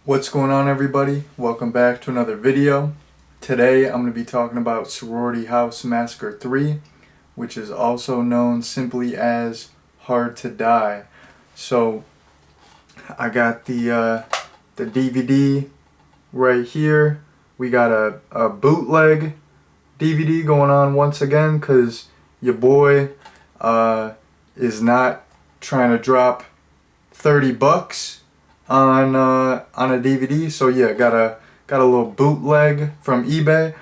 What's going on, everybody? Welcome back to another video. Today I'm going to be talking about Sorority House Massacre 3, which is also known simply as Hard to Die. So I got the DVD right here. We got a bootleg DVD going on once again because your boy is not trying to drop $30 on a DVD. So yeah, got a little bootleg from eBay.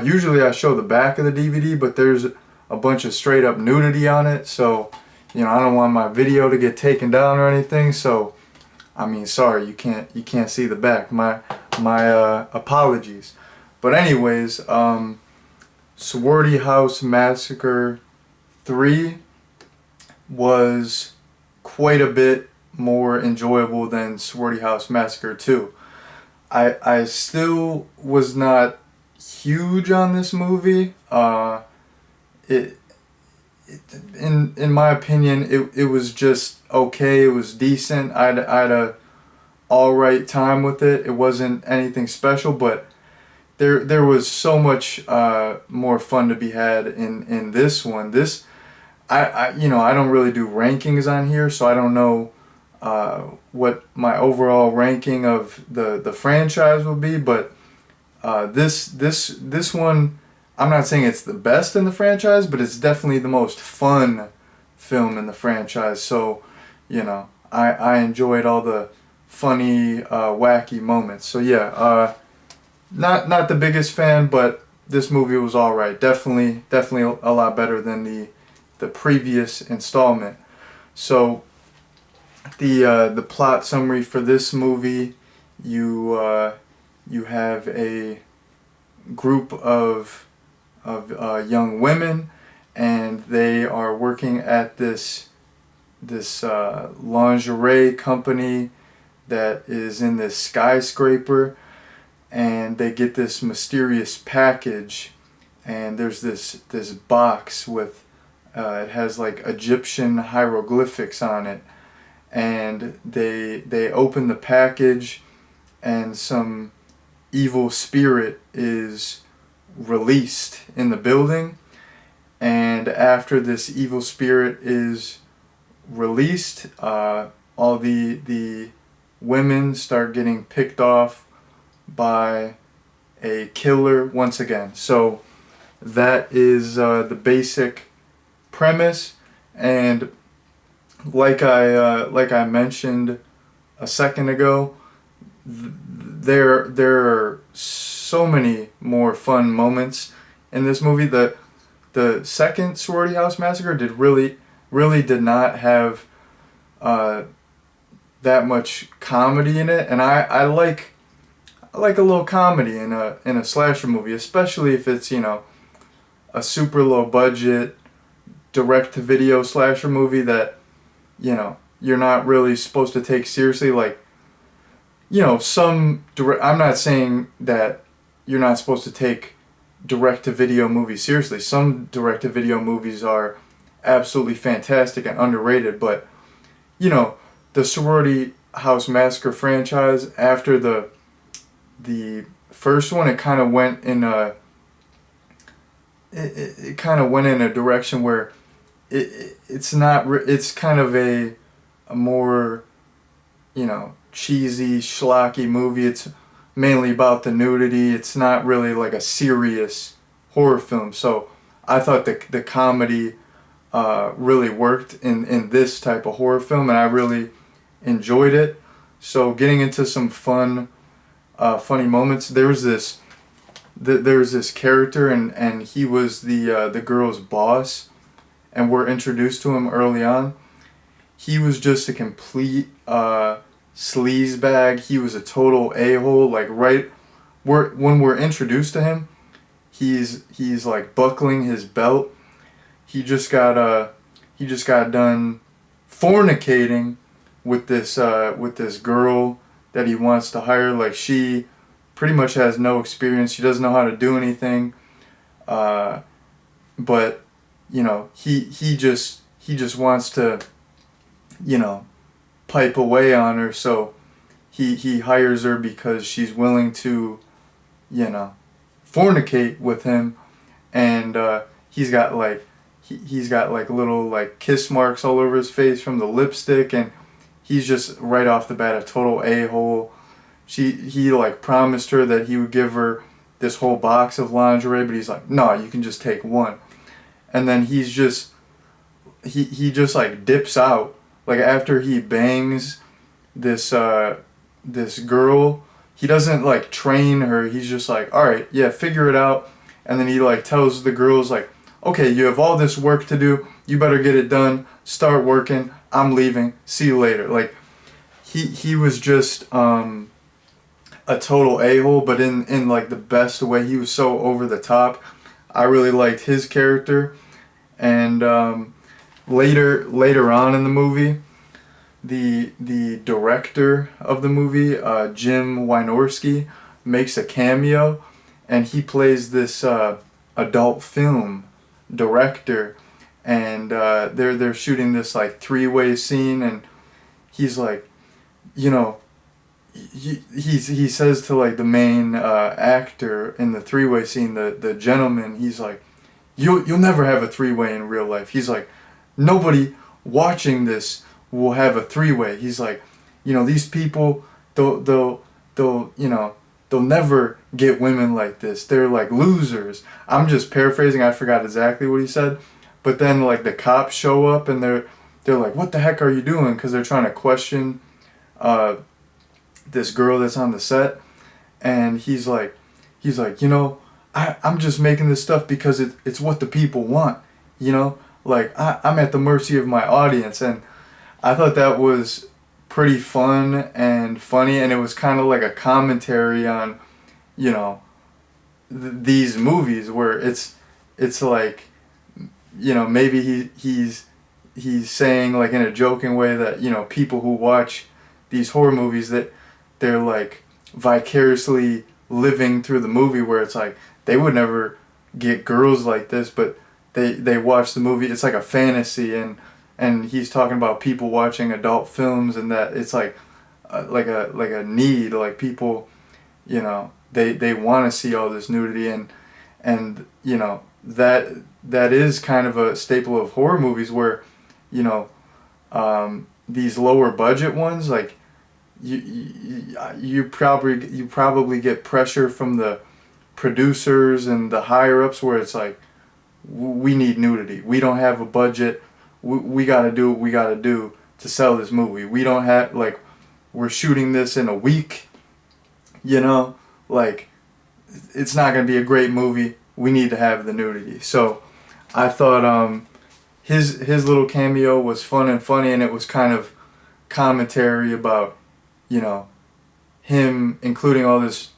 Usually I show the back of the DVD, but there's a bunch of straight up nudity on it, so I don't want my video to get taken down or anything. So I mean, sorry, you can't see the back. My apologies. But anyways, Sorority House Massacre 3 was quite a bit more enjoyable than Sorority House Massacre 2. I still was not huge on this movie. In my opinion, it was just okay. It was decent. I had a alright time with it. It wasn't anything special, but there was so much more fun to be had in this one. I don't really do rankings on here, so I don't know what my overall ranking of the franchise will be, but this one, I'm not saying it's the best in the franchise, but it's definitely the most fun film in the franchise. So I enjoyed all the funny wacky moments. So yeah, not the biggest fan, but this movie was alright. Definitely a lot better than the previous installment. So the plot summary for this movie, you have a group of young women, and they are working at this lingerie company that is in this skyscraper, and they get this mysterious package, and there's this box with it has like Egyptian hieroglyphics on it. And they open the package, and some evil spirit is released in the building. And after this evil spirit is released, all the women start getting picked off by a killer once again. So that is the basic premise. And like I mentioned a second ago, there are so many more fun moments in this movie. The second Sorority House Massacre really did not have that much comedy in it, and I like a little comedy in a slasher movie, especially if it's a super low budget direct to video slasher movie that you're not really supposed to take seriously. Like, I'm not saying that you're not supposed to take direct to video movies seriously. Some direct to video movies are absolutely fantastic and underrated, but the Sorority House Massacre franchise, after the first one, it kind of went in a direction where it's kind of a more cheesy schlocky movie. It's mainly about the nudity. It's not really like a serious horror film. So I thought the comedy really worked in this type of horror film, and I really enjoyed it. So getting into some funny moments, there was this character, and he was the girl's boss, and we're introduced to him early on. He was just a complete sleazebag. He was a total a-hole. Like when we're introduced to him, he's like buckling his belt. He just got done fornicating with this girl that he wants to hire. Like, she pretty much has no experience. She doesn't know how to do anything. But he just wants to pipe away on her. So he hires her because she's willing to, you know, fornicate with him, and he's got like he's got like little like kiss marks all over his face from the lipstick, and he's just right off the bat a total a-hole. He like promised her that he would give her this whole box of lingerie, but he's like, no, you can just take one. And then he just like dips out. Like after he bangs this this girl, he doesn't like train her. He's just like, all right, yeah, figure it out. And then he like tells the girls like, okay, you have all this work to do. You better get it done. Start working. I'm leaving. See you later. Like he was just a total a-hole, but in like the best way. He was so over the top. I really liked his character. And later on in the movie, the director of the movie, Jim Wynorski, makes a cameo, and he plays this adult film director, and they're shooting this like three-way scene, and he's like, you know, he says to like the main actor in the three-way scene, the gentleman, he's like, you'll never have a three-way in real life. He's like, nobody watching this will have a three-way. He's like, you know, these people, they'll you know, they'll never get women like this. They're like losers. I'm just paraphrasing. I forgot exactly what he said. But then like the cops show up, and they're like, what the heck are you doing? Because they're trying to question this girl that's on the set, and he's like, you know, I'm just making this stuff because it's what the people want, you know, like I'm at the mercy of my audience. And I thought that was pretty fun and funny, and it was kind of like a commentary on, you know, these movies where it's like, you know, maybe he's saying like in a joking way that, you know, people who watch these horror movies, that they're like vicariously living through the movie, where it's like they would never get girls like this, but they watch the movie. It's like a fantasy, and he's talking about people watching adult films, and that it's like a need, like people, you know, they want to see all this nudity, and you know, that is kind of a staple of horror movies, where, you know, these lower budget ones, like you probably get pressure from the producers and the higher ups, where it's like, we need nudity. We don't have a budget. We got to do what we got to do to sell this movie. We don't have, like, we're shooting this in a week, you know, like, it's not going to be a great movie. We need to have the nudity. So I thought his little cameo was fun and funny, and it was kind of commentary about, you know, him including all this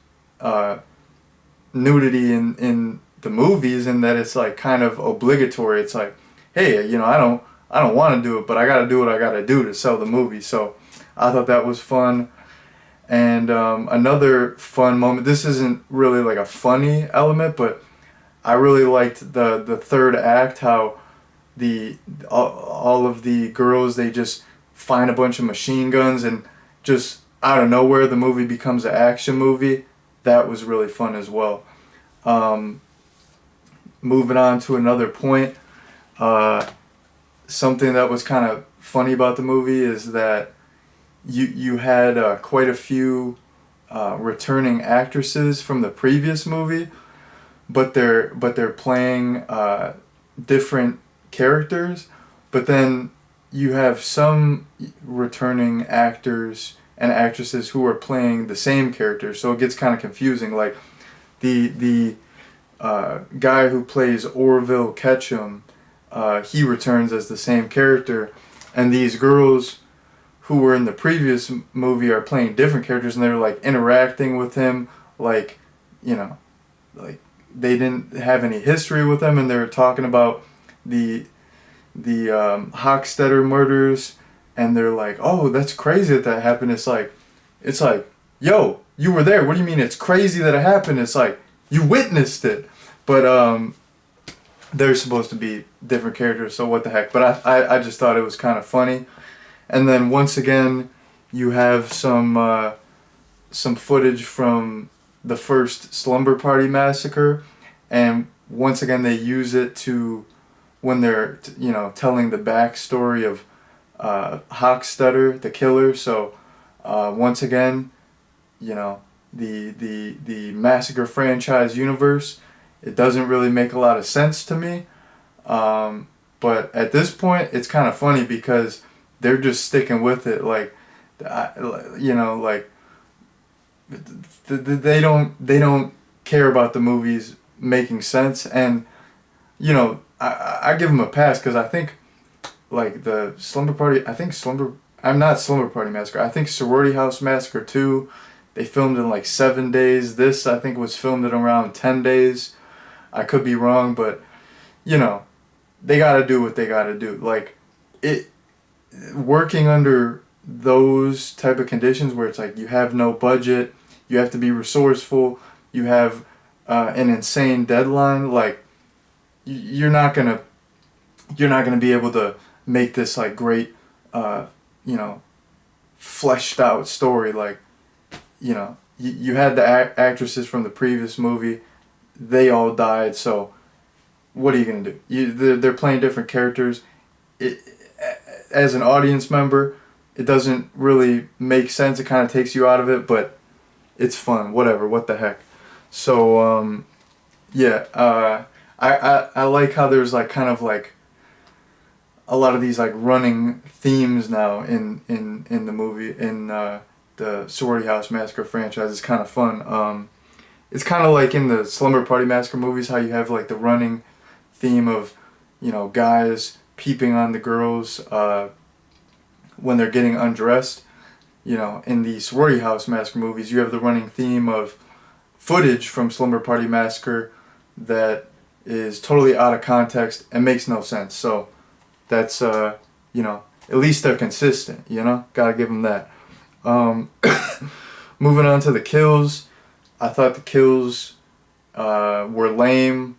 nudity in the movies, and that it's like kind of obligatory. It's like, hey, you know, I don't want to do it, but I got to do what I got to do to sell the movie. So I thought that was fun. And another fun moment, this isn't really like a funny element, but I really liked the third act, how all of the girls, they just find a bunch of machine guns, and just out of nowhere the movie becomes an action movie. That was really fun as well. Moving on to another point, something that was kind of funny about the movie is that you had quite a few returning actresses from the previous movie, but they're playing different characters. But then you have some returning actors and actresses who are playing the same characters, so it gets kind of confusing. Like the guy who plays Orville Ketchum, he returns as the same character, and these girls who were in the previous movie are playing different characters, and they're like interacting with him like, you know, like they didn't have any history with him, and they were talking about the Hochstetter murders, and they're like, oh, that's crazy that happened. It's like, yo, you were there. What do you mean it's crazy that it happened? It's like, you witnessed it. But they're supposed to be different characters, so what the heck. But I just thought it was kind of funny. And then once again, you have some some footage from the first Slumber Party Massacre, and once again they use it to when they're telling the backstory of Hochstetter, the killer. So once again, the Massacre franchise universe, it doesn't really make a lot of sense to me. But at this point, it's kind of funny because they're just sticking with it. Like, like they don't care about the movies making sense, and I give them a pass because I think like the Slumber Party, I'm not Slumber Party Massacre. I think Sorority House Massacre 2, they filmed in like 7 days. This I think was filmed in around 10 days. I could be wrong, but they got to do what they got to do. Like it working under those type of conditions where it's like you have no budget, you have to be resourceful, you have an insane deadline. Like you're not gonna be able to make this like great fleshed out story. Like you had the actresses from the previous movie, they all died, so what are you gonna do? They're playing different characters. As an audience member, it doesn't really make sense. It kind of takes you out of it, but it's fun. Whatever. What the heck? So I like how there's like kind of like a lot of these like running themes now in the movie, in the Sorority House Massacre franchise. It's kind of fun. It's kind of like in the Slumber Party Massacre movies, how you have like the running theme of guys peeping on the girls when they're getting undressed. In the Sorority House Massacre movies, you have the running theme of footage from Slumber Party Massacre that is totally out of context and makes no sense. So that's at least they're consistent. Gotta give them that. Moving on to the kills, I thought the kills were lame.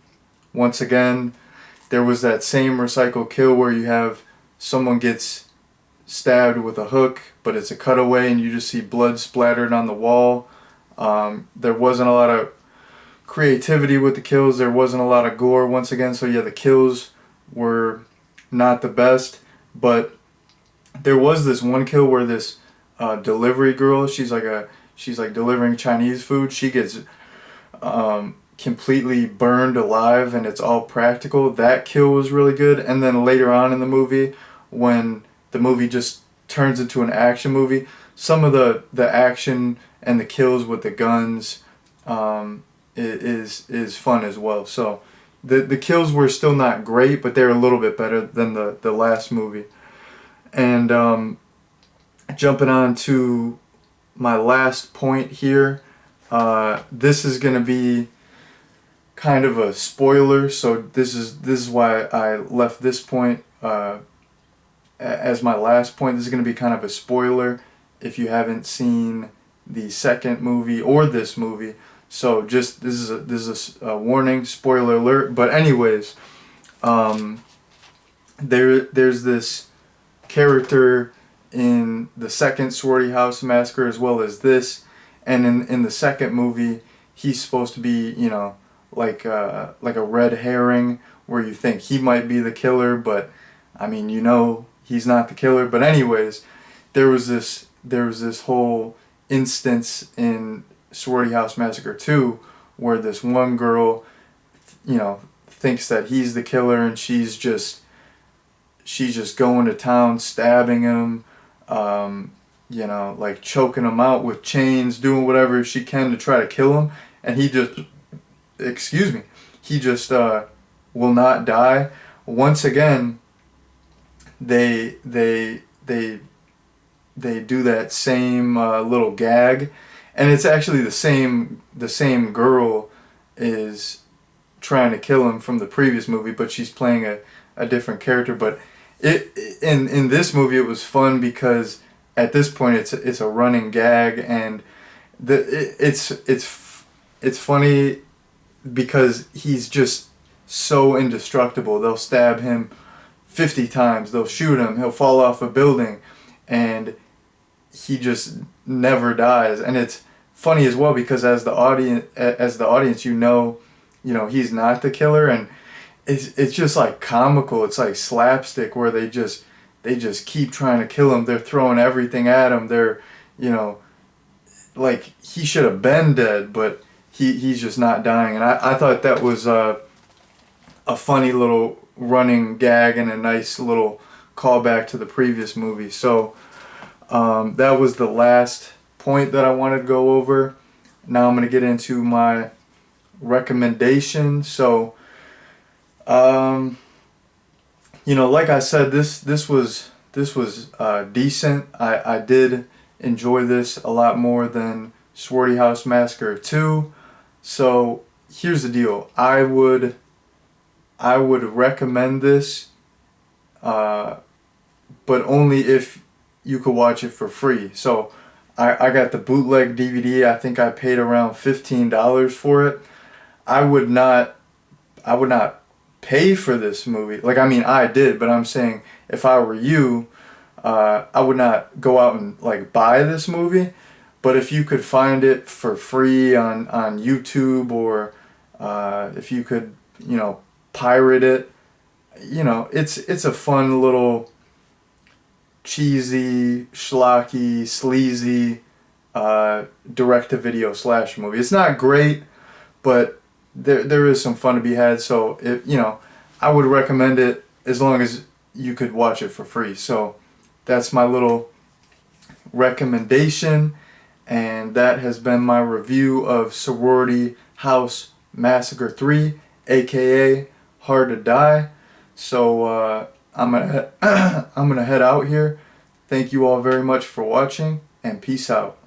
Once again, there was that same recycled kill where you have someone gets stabbed with a hook, but it's a cutaway and you just see blood splattered on the wall. There wasn't a lot of creativity with the kills. There wasn't a lot of gore once again. So yeah, the kills were not the best, but there was this one kill where this delivery girl, she's like delivering Chinese food. She gets completely burned alive, and it's all practical. That kill was really good. And then later on in the movie, when the movie just turns into an action movie, some of the action and the kills with the guns is fun as well. So the kills were still not great, but they're a little bit better than the last movie. And jumping on to my last point here, this is going to be kind of a spoiler, so this is why I left this point as my last point. This is going to be kind of a spoiler if you haven't seen the second movie or this movie. So just this is a warning, spoiler alert. But anyways, there's this character in the second Sorority House Massacre as well as this, and in the second movie he's supposed to be like a red herring where you think he might be the killer, but I mean he's not the killer. But anyways, there was this whole instance in Sorority House Massacre 2 where this one girl thinks that he's the killer, and she's just going to town stabbing him, like choking him out with chains, doing whatever she can to try to kill him, and he just will not die. Once again, they do that same little gag, and it's actually the same girl is trying to kill him from the previous movie, but she's playing a different character. But in this movie it was fun because at this point it's a running gag, and it's funny because he's just so indestructible. They'll stab him 50 times, they'll shoot him, he'll fall off a building, and he just never dies. And it's funny as well because as the audience, he's not the killer, and it's just like comical. It's like slapstick where they just keep trying to kill him. They're throwing everything at him. They're, you know, like he should have been dead, but he's just not dying. And I thought that was a funny little running gag and a nice little callback to the previous movie. So that was the last point that I wanted to go over. Now I'm going to get into my recommendation. So, like I said, this was decent. I did enjoy this a lot more than Sorority House Massacre II. So here's the deal. I would recommend this, but only if you could watch it for free. So I got the bootleg DVD. I think I paid around $15 for it. I would not pay for this movie. Like, I mean, I did, but I'm saying if I were you, I would not go out and like buy this movie. But if you could find it for free on YouTube, or if you could, pirate it, it's a fun little cheesy, schlocky, sleazy direct-to-video slash movie. It's not great, but there is some fun to be had. So I would recommend it as long as you could watch it for free. So that's my little recommendation, and that has been my review of Sorority House Massacre 3, aka Hard to Die. So I'm gonna head out here. Thank you all very much for watching, and peace out.